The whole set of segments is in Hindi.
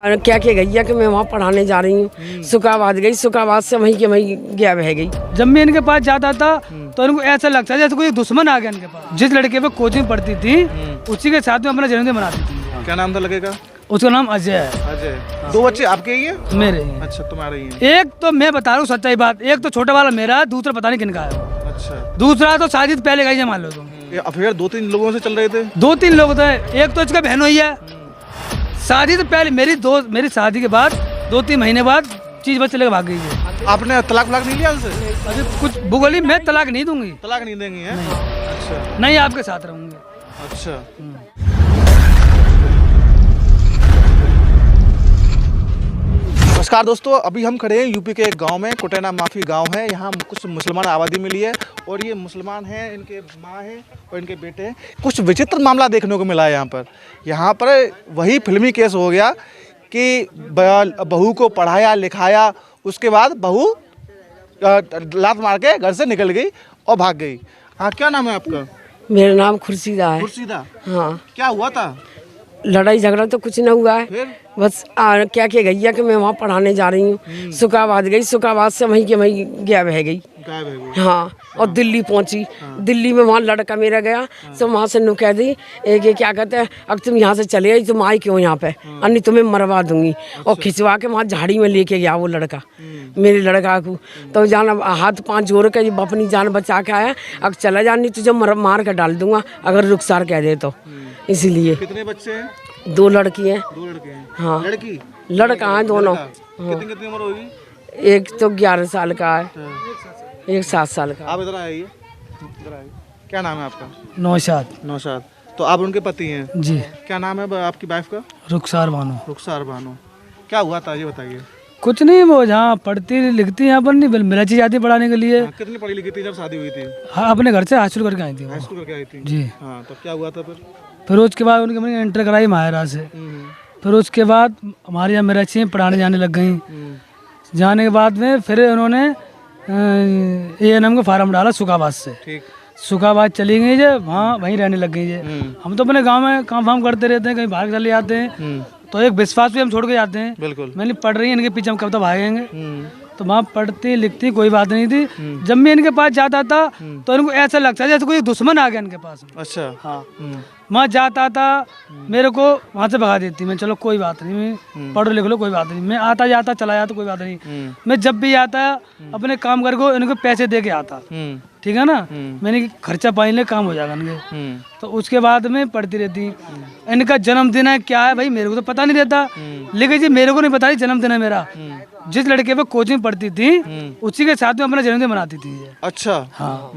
और क्या गई है कि मैं वहाँ पढ़ाने जा रही हूँ। सुखाबाद गई, सुखाबाद से वहीं के वहीं गया बह गई। जब मैं इनके पास जाता था तो इनको ऐसा लगता था जैसे कोई दुश्मन आ गया इनके पास। जिस लड़के पे कोचिंग पढ़ती थी उसी के साथ में अपना जन्मदिन मनाती थी। क्या नाम था लगेगा? उसका नाम अजय है। अजय। दो बच्चे आपके ही हैं? मेरे ही हैं। अच्छा, तुम्हारे ही हैं। एक तो मैं बता रहा हूँ सच्चाई बात, एक तो छोटा वाला मेरा है, दूसरा पता नहीं किनका है। अच्छा। दूसरा तो शादी से पहले गई है, मान लो तुम। ये अफेयर 2-3 लोगों से चल रहे थे? 2-3 लोग थे, एक तो इसका बहन हुई है। शादी से पहले मेरी शादी के बाद 2-3 महीने बाद चीज बच्चे लेकर भाग गई है। आपने तलाक नहीं लिया उनसे? अभी कुछ भूगोली मैं तलाक नहीं दूंगी। तलाक नहीं देंगी हैं? अच्छा नहीं, आपके साथ रहूंगी। अच्छा। नमस्कार दोस्तों, अभी हम खड़े हैं यूपी के एक गांव में। कुटेना माफी गांव है। यहाँ कुछ मुसलमान आबादी मिली है और ये मुसलमान हैं, इनके माँ हैं और इनके बेटे हैं। कुछ विचित्र मामला देखने को मिला है यहाँ पर वही फिल्मी केस हो गया कि बहू को पढ़ाया लिखाया, उसके बाद बहू लात मार के घर से निकल गई और भाग गई। हाँ, क्या नाम है आपका? मेरा नाम खुर्शीदा है। खुर्शीदा। हाँ। क्या हुआ था? लड़ाई झगड़ा तो कुछ न हुआ है। फिर? बस क्या गई है कि मैं वहाँ पढ़ाने जा रही हूँ। सुखाबाद गई, सुखाबाद से वहीं के वहीं गया बह गई। गायब है वो। हाँ, और दिल्ली पहुँची। दिल्ली में वहाँ लड़का मेरा गया, तो वहाँ से कह दी एक क्या कहते हैं, अब तुम यहाँ से चले आई, तुम आई क्यों यहाँ पे, अन्य तुम्हें मरवा दूंगी। और खिंचवा के वहाँ झाड़ी में लेके गया वो लड़का, मेरे लड़का को। तो जान हाथ पाँच जोड़ के अपनी जान बचा के आया। अब चला जा, नहीं तुझे मार कर डाल दूंगा अगर रुखसार कह दे तो। इसीलिए। कितने बच्चे हैं? 2 लड़की हैं। 2 लड़के हैं। हाँ। लड़की? लड़का है दोनों। कितनी उम्र होगी? एक तो 11 साल का है, एक 7 साल का। आप इधर आइए, इधर आइए। क्या नाम है आपका? नौशाद। नौशाद। तो आप उनके पति हैं? जी। क्या नाम है आपकी वाइफ का? रुखसार बानो। रुखसार बानो। क्या हुआ था ये बताइए। कुछ नहीं, वो जहाँ पढ़ती लिखती यहाँ पर नहीं, मिर्ची जाती पढ़ाने के लिए। कितनी पढ़ी लिखी थी जब शादी हुई थी? हाँ, अपने घर से हाई स्कूल करके आई थी वो। हाई स्कूल करके आई थी? जी। हाँ, तो क्या हुआ था फिर उसके बाद उनकी मैंने इंटर कराई मायरा से। फिर उसके बाद हमारे यहाँ मिर्ची पढ़ाने जाने लग गई। जाने के बाद में फिर उन्होंने ANM का फार्म डाला सुखाबाद से। ठीक। सुखाबाद चली गई जे, वहाँ वहीं रहने लग गई जे। हम तो अपने गांव में काम वाम करते रहते हैं, कहीं बाहर चले जाते हैं तो एक विश्वास भी हम छोड़ के जाते हैं। बिल्कुल। मैंने पढ़ रही है, इनके पीछे हम कब तक भागेंगे। तो वहाँ पढ़ती लिखती कोई बात नहीं थी। जब मैं इनके पास जाता था तो इनको ऐसा लगता था जैसे कोई दुश्मन आ गया इनके पास। अच्छा। हाँ। वहाँ जाता था, मेरे को वहाँ से भगा देती। मैं चलो कोई बात नहीं, मैं पढ़ो लिख लो कोई बात नहीं। मैं आता जाता चला जाता कोई बात नहीं। मैं जब भी आता अपने काम करके इनको पैसे दे के आता, ठीक है ना। मैंने खर्चा पानी ले काम हो जाएगा इनके। तो उसके बाद में पढ़ती रहती। इनका जन्मदिन है क्या है भाई मेरे को तो पता नहीं रहता, लेकिन जी मेरे को नहीं पता जन्मदिन है मेरा। जिस लड़के पे कोचिंग पढ़ती थी उसी के साथ में अपना जन्मदिन मनाती थी। अच्छा। हाँ।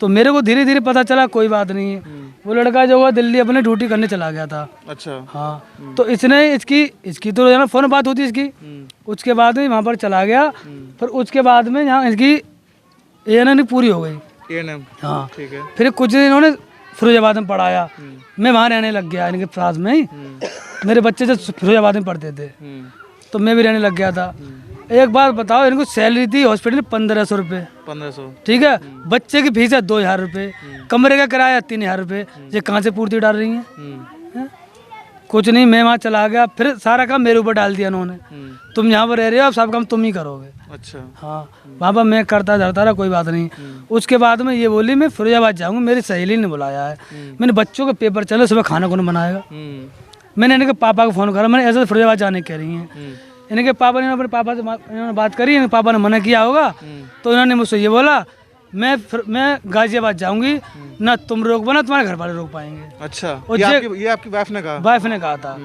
तो मेरे को धीरे धीरे पता चला कोई बात नहीं है। वो लड़का जो हुआ दिल्ली अपने ड्यूटी करने चला गया था। अच्छा। हाँ। तो इसने इसकी तो रोजाना फोन बात होती इसकी। उसके बाद में वहाँ पर चला गया। फिर उसके बाद में यहाँ इसकी ANM पूरी हो गई। ANM। हाँ, ठीक है। फिर कुछ दिन इन्होंने फिरोजाबाद में पढ़ाया। मैं वहाँ रहने लग गया इनके पास में ही। मेरे बच्चे जो फिरोजाबाद में पढ़ते थे तो मैं भी रहने लग गया था। एक बार बताओ, इनको सैलरी थी हॉस्पिटल में 1500 रुपये। 1500, ठीक है। बच्चे की फीस है 2000 रुपये, कमरे का किराया 3000 रुपये। ये कहाँ से पूर्ति डाल रही हैं? कुछ नहीं, मैं वहाँ चला गया। फिर सारा काम मेरे ऊपर डाल दिया उन्होंने। तुम यहाँ पर रह रहे हो, अब सब काम तुम ही करोगे। अच्छा। हाँ, वहाँ पर मैं करता धरता रहा, कोई बात नहीं। उसके बाद में ये बोली मैं फिरोजाबाद जाऊँगी, मेरी सहेली ने बुलाया है। मैंने बच्चों के पेपर चले, सुबह खाना कौन बनाएगा। मैंने इनके पापा को फ़ोन करा, मैंने ऐसे फिरोजाबाद जाने कह रही हैं। इनके पापा ने अपने पापा से इन्होंने बात करी, इनके पापा ने मना किया होगा। तो इन्होंने मुझसे ये बोला मैं गाजियाबाद जाऊंगी, ना तुम रोक पाना, तुम्हारे घर वाले रोक पाएंगे। अच्छा। और ये आपकी वाइफ ने कहा? वाइफ ने कहा था।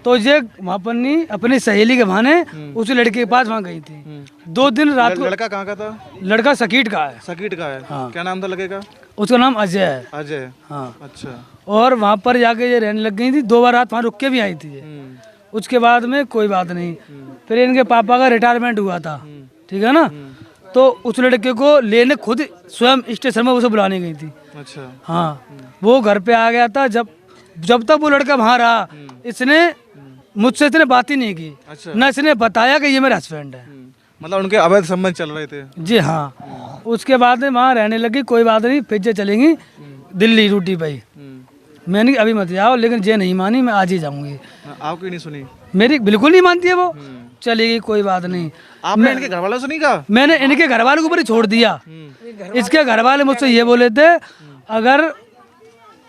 तो ये वहाँ पर नहीं, अपनी सहेली के बहाने उसी लड़के के पास वहाँ गई थी। 2 दिन रात को। लड़का कहाँ का था? लड़का सकीट का है। सकीट का है। हाँ। क्या नाम था लगेगा? उसका नाम अजय है। अजय। हाँ। अच्छा। और वहाँ पर जाके ये रहने लग गई थी। 2 बार रात वहाँ रुक के भी आई थी। उसके बाद में कोई बात नहीं। फिर इनके पापा का रिटायरमेंट हुआ था, ठीक है ना। तो उस लड़के को लेने खुद स्वयं स्टेशन में उसे बुलाने गई थी। अच्छा। हाँ। वो घर पे आ गया था। जब तक वो लड़का वहाँ रहा, इसने मुझसे इतने बात ही नहीं की। अच्छा। न इसने बताया कि ये मेरा हस्बैंड है। मतलब उनके अवैध संबंध चल रहे थे? जी हाँ। उसके बाद में वहाँ रहने लगी, कोई बात नहीं। फिर जे चलेंगी दिल्ली ड्यूटी पे। मैंने अभी मत जाओ, लेकिन जे नहीं मानी, मैं आज ही जाऊंगी। आपकी नहीं सुनी? मेरी बिल्कुल नहीं मानती है वो। चलेगी कोई बात नहीं। आपने इनके घर वालों से नहीं कहा? मैंने इनके घर वालों के ऊपर ही छोड़ दिया। इसके घर वाले मुझसे ये बोले थे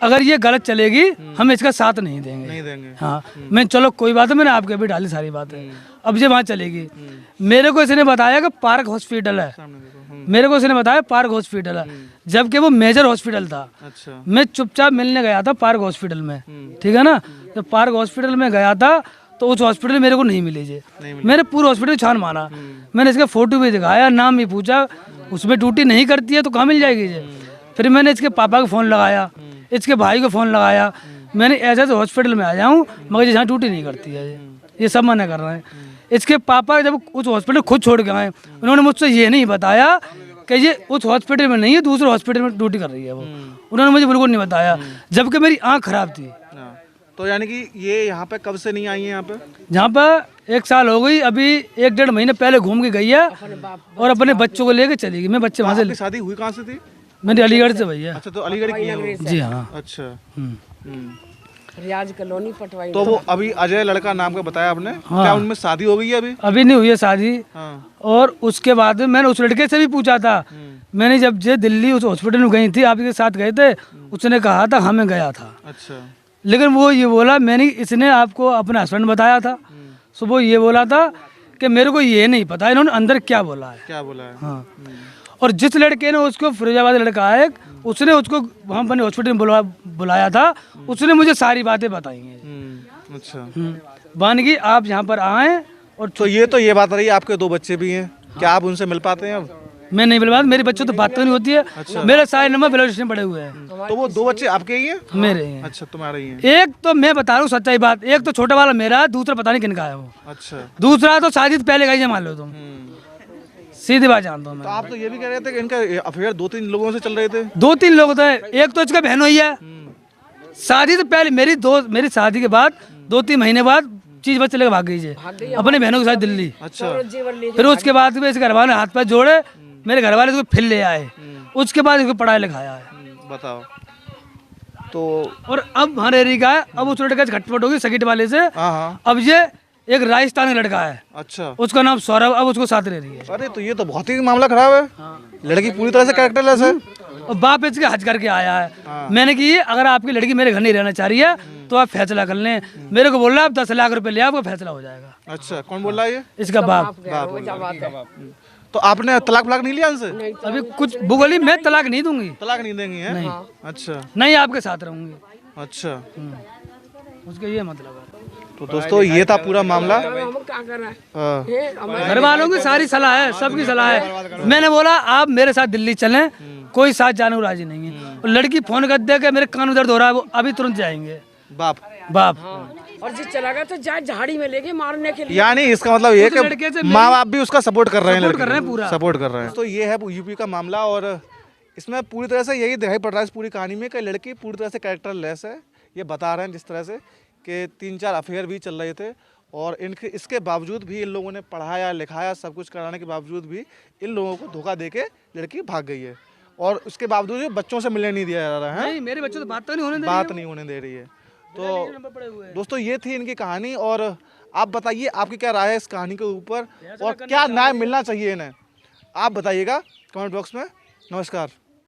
अगर ये गलत चलेगी हम इसका साथ नहीं देंगे। नहीं देंगे। हाँ मैं चलो कोई बात है, मैंने आपके भी डाली सारी बातें। अब ये वहाँ चलेगी। मेरे को इसने बताया कि पार्क हॉस्पिटल है, मेरे को इसने बताया पार्क हॉस्पिटल है, जबकि वो मेजर हॉस्पिटल था। अच्छा। मैं चुपचाप मिलने गया था पार्क हॉस्पिटल में, ठीक है ना। जब पार्क हॉस्पिटल में गया था तो उस हॉस्पिटल में मेरे को नहीं मिले जे। मैंने पूरे हॉस्पिटल छान मारा, मैंने इसका फोटो भी दिखाया, नाम भी पूछा, उसमें ड्यूटी नहीं करती है तो कहाँ मिल जाएगी जे। फिर मैंने इसके पापा को फ़ोन लगाया, इसके भाई को फ़ोन लगाया, मैंने ऐसे तो हॉस्पिटल में आ जाऊँ मगर यहाँ ड्यूटी नहीं करती है ये सब मना कर रहे हैं। इसके पापा जब उस हॉस्पिटल खुद छोड़ के आए, उन्होंने मुझसे ये नहीं बताया कि ये उस हॉस्पिटल में नहीं है, दूसरे हॉस्पिटल में ड्यूटी कर रही है वो। उन्होंने मुझे बिल्कुल नहीं बताया, जबकि मेरी आँख खराब थी। तो यानी कि ये यहाँ पे कब से नहीं आई है यहाँ पे? जहाँ पर 1 साल हो गई, अभी 1-1.5 महीने पहले घूम के गई है और अपने बच्चों को लेके चली गई। मैं बच्चे वहाँ से आपकी शादी हुई कहाँ से थी? मेरी अलीगढ़ से भैया। अच्छा, तो अलीगढ़ की है वो? जी हाँ। अच्छा। रियाज कॉलोनी पटवाई। तो वो अभी अजय लड़का नाम का बताया आपने, क्या उनमें शादी हो गई है अभी? अभी नहीं हुई है शादी। हाँ। और उसके बाद में मैंने उस लड़के से भी पूछा था, मैंने जब जे दिल्ली उस हॉस्पिटल में गई थी, आपके साथ गए थे, उसने कहा था हाँ मैं गया था। अच्छा। लेकिन वो ये बोला, मैंने इसने आपको अपना हस्बैंड बताया था, सो वो ये बोला था कि मेरे को ये नहीं पता इन्होंने अंदर क्या बोला है। क्या बोला है? हाँ। और जिस लड़के ने उसको, फिरोजाबाद लड़का है, उसने उसको वहाँ पर हॉस्पिटल में बुलाया था, उसने मुझे सारी बातें बताई हैं। अच्छा। बान की आप यहाँ पर आए। और तो ये बात रही, आपके 2 बच्चे भी हैं, क्या आप उनसे मिल पाते हैं अब? मैं नहीं मिल पाता, मेरे बच्चों तो बात तो नहीं होती है। अच्छा। मेरे सारे नंबर बेलो स्टेशन पड़े हुए हैं। तो वो 2 बच्चे आपके ही हैं? मेरे हैं। अच्छा, तुम्हारे ही हैं। एक तो मैं बता रहा हूँ सच्चाई बात, एक तो छोटा वाला मेरा है, दूसरा पता नहीं किनका है वो। अच्छा। दूसरा तो शादी से पहले का ही मान लो तुम, सीधी बात जानता हूँ तो मैं। आप तो ये भी कह रहे थे कि इनका अफेयर 2-3 लोगों से चल रहे थे? 2-3 लोग तो है, एक तो इसका बहन हुई है, शादी से पहले मेरी शादी के बाद 2-3 महीने बाद चीज बच्चे लेकर भाग गई है अपने बहनों के साथ दिल्ली। अच्छा। फिर उसके बाद में इसके घर वाले हाथ पैर जोड़े, मेरे घर वाले इसको फिर ले आए, उसके बाद इसको पढ़ाया लिखाया है। बताओ। तो और अब हमारे एरिया का है, अब उस लड़के से खटपट होगी सगिट वाले से। हाँ। अब ये एक राजस्थानी लड़का है। अच्छा। उसका नाम सौरभ, अब उसको साथ ले रही है। अरे तो ये तो बहुत ही मामला खराब है। लड़की पूरी तरह से कैरेक्टरलेस है। और बाप इसके हज करके आया है। मैंने कि अगर आपकी लड़की मेरे घर नहीं रहना चाह रही है तो आप फैसला कर लें। मेरे को बोल रहा है आप 10 लाख रुपए ले, आपका फैसला हो जाएगा। अच्छा, कौन बोल रहा है ये? इसका बाप। तो आपने तलाक नहीं लिया उनसे? अभी कुछ भूगोली, मैं तलाक नहीं दूंगी। तलाक नहीं देंगी है? नहीं। अच्छा। नहीं, आपके साथ रहूंगी। अच्छा। उसका ये मतलब है। तो दोस्तों ये था पूरा मामला। घर वालों की सारी सलाह है, सबकी सलाह है। मैंने बोला आप मेरे साथ दिल्ली चलें, कोई साथ जाने को राजी नहीं है। और लड़की फोन कर दे के मेरे कान दर्द हो रहा है, वो अभी तुरंत जाएंगे। बाप और जिस चला गया तो जाए झाड़ी में लेके मारने के लिए। यानी इसका मतलब ये कि माँ बाप भी उसका सपोर्ट कर रहे हैं, पूरा सपोर्ट कर रहे हैं। तो ये है यूपी का मामला और इसमें पूरी तरह से यही दिखाई पड़ रहा है इस पूरी कहानी में कि लड़की पूरी तरह से कैरेक्टरलेस है। ये बता रहे हैं जिस तरह से कि 3-4 अफेयर भी चल रहे थे और इसके बावजूद भी इन लोगों ने पढ़ाया लिखाया, सब कुछ कराने के बावजूद भी इन लोगों को धोखा देके लड़की भाग गई है। और उसके बावजूद बच्चों से मिलने नहीं दिया जा रहा है। नहीं, मेरे बच्चों से बात नहीं होने दे रही है। तो दोस्तों ये थी इनकी कहानी और आप बताइए आपकी क्या राय है इस कहानी के ऊपर और क्या न्याय मिलना चाहिए इन्हें, आप बताइएगा कमेंट बॉक्स में। नमस्कार।